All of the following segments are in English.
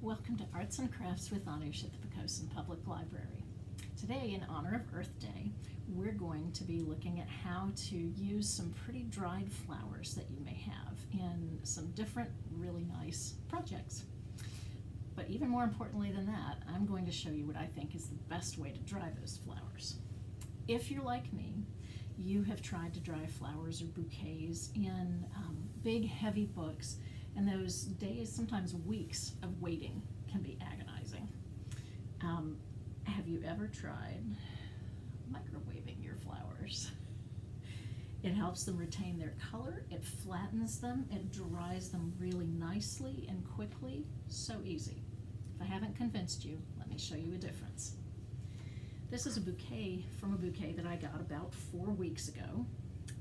Welcome to Arts and Crafts with Anush at the Poquoson Public Library. Today, in honor of Earth Day, we're going to be looking at how to use some pretty dried flowers that you may have in some different really nice projects. But even more importantly than that, I'm going to show you what I think is the best way to dry those flowers. If you're like me, you have tried to dry flowers or bouquets in big, heavy books, and those days, sometimes weeks of waiting can be agonizing. Have you ever tried microwaving your flowers? It helps them retain their color, it flattens them, it dries them really nicely and quickly. So easy. If I haven't convinced you, let me show you a difference. This is a bouquet from a bouquet that I got about 4 weeks ago,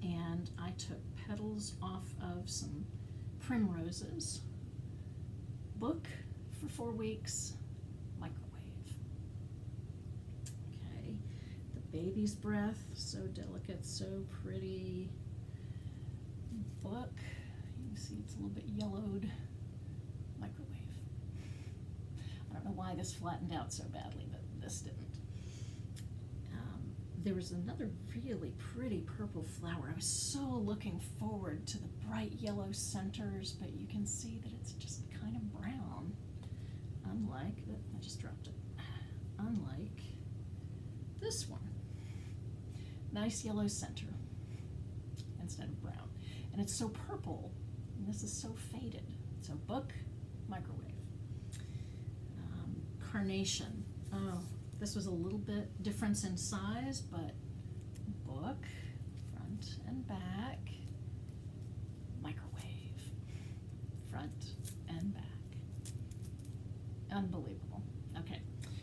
and I took petals off of some primroses, book for 4 weeks, microwave. Okay, the baby's breath, so delicate, so pretty. Book, you can see it's a little bit yellowed, microwave. I don't know why this flattened out so badly, but this didn't. There was another really pretty purple flower. I was so looking forward to the bright yellow centers, but you can see that it's just kind of brown. Unlike, I just dropped it. Unlike this one. Nice yellow center instead of brown. And it's so purple, and this is so faded. So book, microwave. Carnation. Oh. This was a little bit difference in size, but book, front and back, microwave, front and back. Unbelievable. Okay,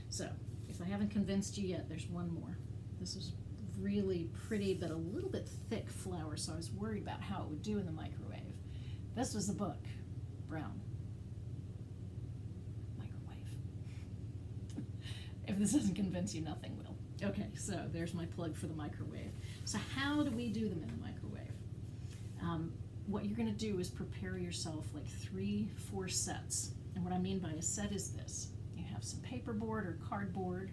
so if I haven't convinced you yet, there's one more. This is really pretty, but a little bit thick flower, so I was worried about how it would do in the microwave. This was the book, brown. If this doesn't convince you, nothing will. Okay, so there's my plug for the microwave. So how do we do them in the microwave? What you're going to do is prepare yourself like 3-4 sets. And what I mean by a set is this. You have some paperboard or cardboard.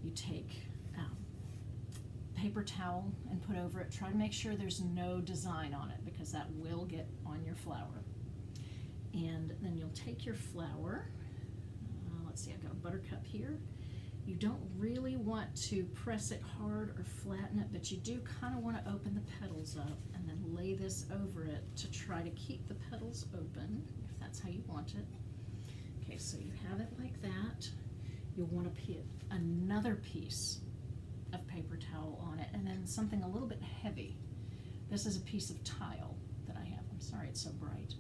You take paper towel and put over it. Try to make sure there's no design on it because that will get on your flower. And then you'll take your flower. Let's see, I've got a buttercup here. You don't really want to press it hard or flatten it, but you do kind of want to open the petals up and then lay this over it to try to keep the petals open, if that's how you want it. Okay, so you have it like that. You'll want to put another piece of paper towel on it, and then something a little bit heavy. This is a piece of tile that I have. I'm sorry it's so bright.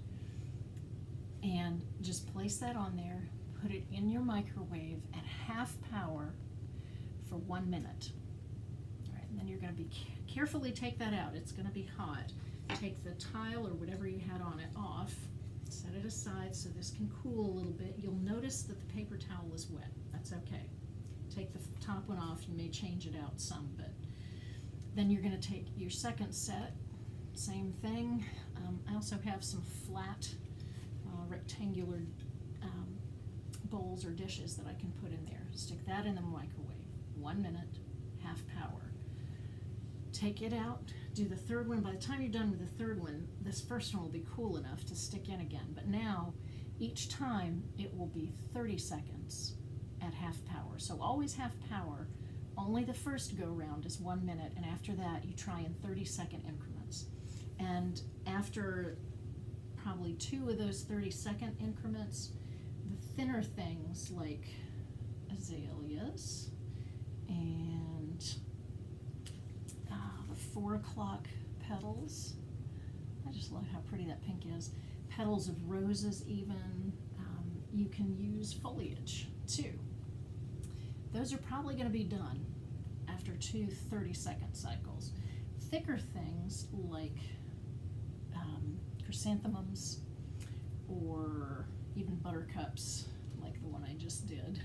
And just place that on there. Put it in your microwave at half power for 1 minute. All right, and then you're going to be carefully take that out. It's going to be hot. Take the tile or whatever you had on it off. Set it aside so this can cool a little bit. You'll notice that the paper towel is wet. That's okay. Take the top one off. You may change it out some, but then you're going to take your second set. Same thing. I also have some flat rectangular bowls or dishes that I can put in there. Stick that in the microwave. 1 minute, half power. Take it out, do the third one. By the time you're done with the third one, this first one will be cool enough to stick in again. But now, each time, it will be 30 seconds at half power. So always half power. Only the first go round is 1 minute, and after that, you try in 30-second increments. And after probably 2 of those 30-second increments, the thinner things like azaleas and the 4 o'clock petals. I just love how pretty that pink is. Petals of roses even. You can use foliage too. Those are probably going to be done after 2 30-second cycles. Thicker things like chrysanthemums or even buttercups like the one I just did.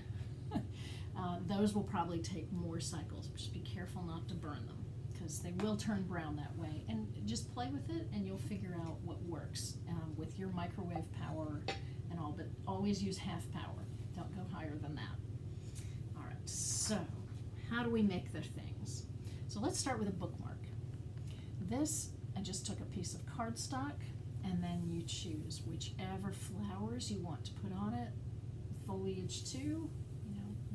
Those will probably take more cycles. Just be careful not to burn them because they will turn brown that way. And just play with it and you'll figure out what works with your microwave power and all, but always always use half power. Don't go higher than that. All right, so how do we make the things? So let's start with a bookmark. This, I just took a piece of cardstock, and then you choose whichever flowers you want to put on it, foliage too,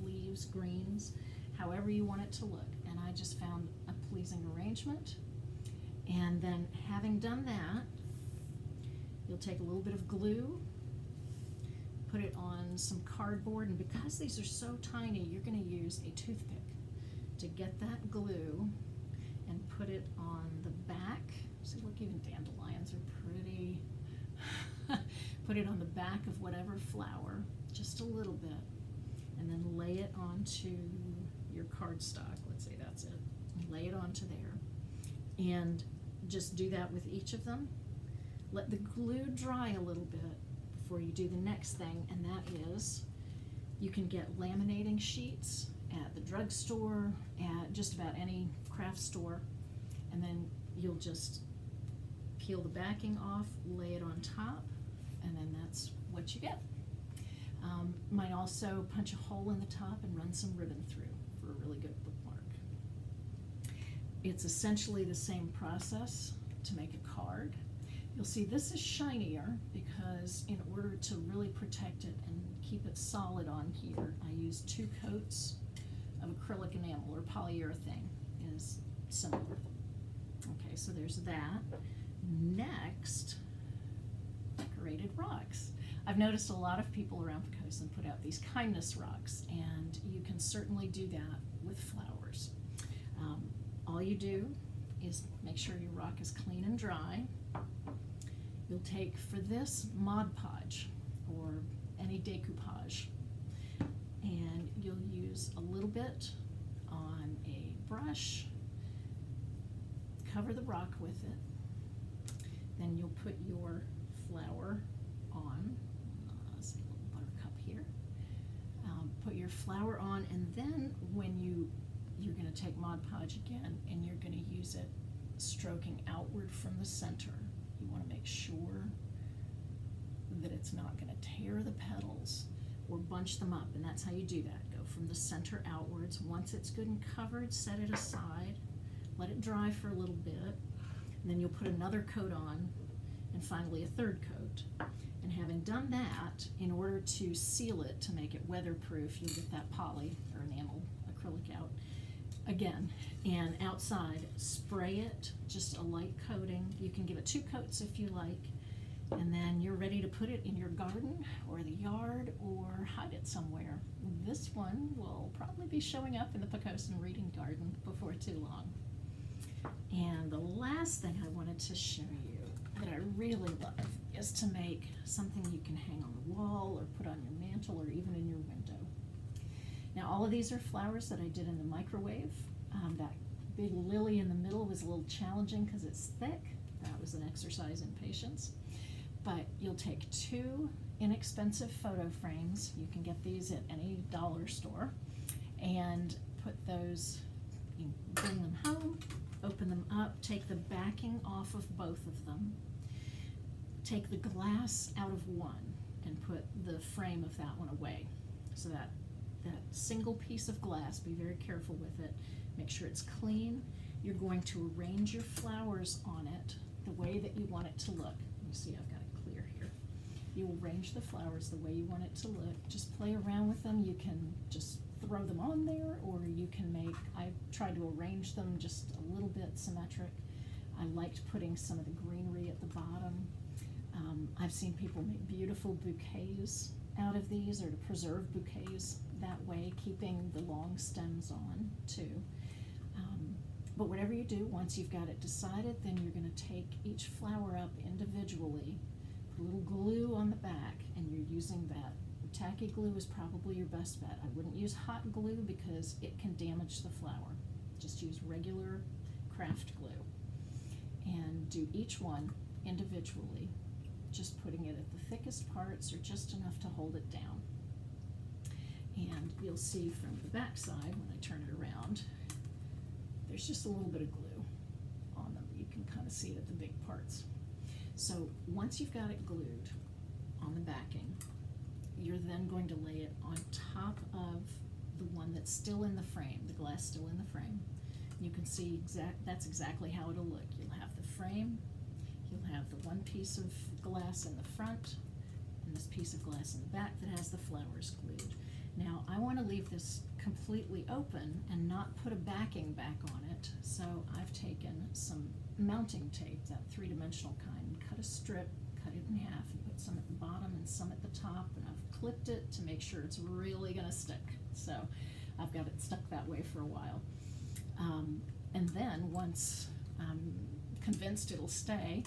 leaves, greens, however you want it to look. And I just found a pleasing arrangement. And then having done that, you'll take a little bit of glue, put it on some cardboard, and because these are so tiny, you're going to use a toothpick to get that glue and put it on the back. See, look, even dandelions are pretty. Put it on the back of whatever flower, just a little bit, and then lay it onto your cardstock. Let's say that's it. Lay it onto there. And just do that with each of them. Let the glue dry a little bit before you do the next thing, and that is, you can get laminating sheets at the drugstore, at just about any craft store, and then you'll just peel the backing off, lay it on top, and then that's what you get. Might also punch a hole in the top and run some ribbon through for a really good bookmark. It's essentially the same process to make a card. You'll see this is shinier because in order to really protect it and keep it solid on here, I use 2 coats of acrylic enamel, or polyurethane is similar. Okay, so there's that. Next, decorated rocks. I've noticed a lot of people around Poquoson put out these kindness rocks, and you can certainly do that with flowers. All you do is make sure your rock is clean and dry. You'll take, for this, Mod Podge or any decoupage, and you'll use a little bit on a brush, cover the rock with it, then you'll put your flower on, let's see, a little buttercup here, put your flower on, and then when you're going to take Mod Podge again, and you're going to use it stroking outward from the center. You want to make sure that it's not going to tear the petals or bunch them up, and that's how you do that. Go from the center outwards. Once it's good and covered, set it aside, let it dry for a little bit, and then you'll put another coat on, and finally a third coat. And having done that, in order to seal it, to make it weatherproof, you'll get that poly or enamel acrylic out again, and outside spray it, just a light coating. You can give it 2 coats if you like, and then you're ready to put it in your garden or the yard or hide it somewhere. This one will probably be showing up in the Poquoson Reading Garden before too long. And the last thing I wanted to show you that I really love is to make something you can hang on the wall or put on your mantle or even in your window. Now, all of these are flowers that I did in the microwave. That big lily in the middle was a little challenging because it's thick. That was an exercise in patience. But you'll take 2 inexpensive photo frames. You can get these at any dollar store, and put those, you bring them home, open them up, take the backing off of both of them, take the glass out of one, and put the frame of that one away. So that single piece of glass, be very careful with it, make sure it's clean. You're going to arrange your flowers on it the way that you want it to look. You see I've got it clear here. You arrange the flowers the way you want it to look. Just play around with them. You can just throw them on there, or you can I tried to arrange them just a little bit symmetric. I liked putting some of the greenery at the bottom. I've seen people make beautiful bouquets out of these, or to preserve bouquets that way, keeping the long stems on too. But whatever you do, once you've got it decided, then you're going to take each flower up individually, put a little glue on the back, and you're using that. Tacky glue is probably your best bet. I wouldn't use hot glue because it can damage the flower. Just use regular craft glue. And do each one individually, just putting it at the thickest parts or just enough to hold it down. And you'll see from the back side, when I turn it around, there's just a little bit of glue on them. You can kind of see it at the big parts. So once you've got it glued on the backing, then going to lay it on top of the one that's still in the frame, the glass still in the frame. You can see that's exactly how it'll look. You'll have the frame, you'll have the one piece of glass in the front, and this piece of glass in the back that has the flowers glued. Now I want to leave this completely open and not put a backing back on it, so I've taken some mounting tape, that three-dimensional kind, and cut a strip, cut it in half, and put some at the bottom and some at the top, and I've clipped it to make sure it's really going to stick. So I've got it stuck that way for a while. And then once I'm convinced it'll stay,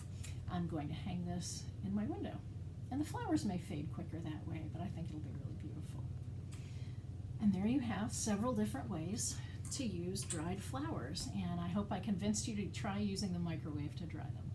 I'm going to hang this in my window. And the flowers may fade quicker that way, but I think it'll be really beautiful. And there you have several different ways to use dried flowers, and I hope I convinced you to try using the microwave to dry them.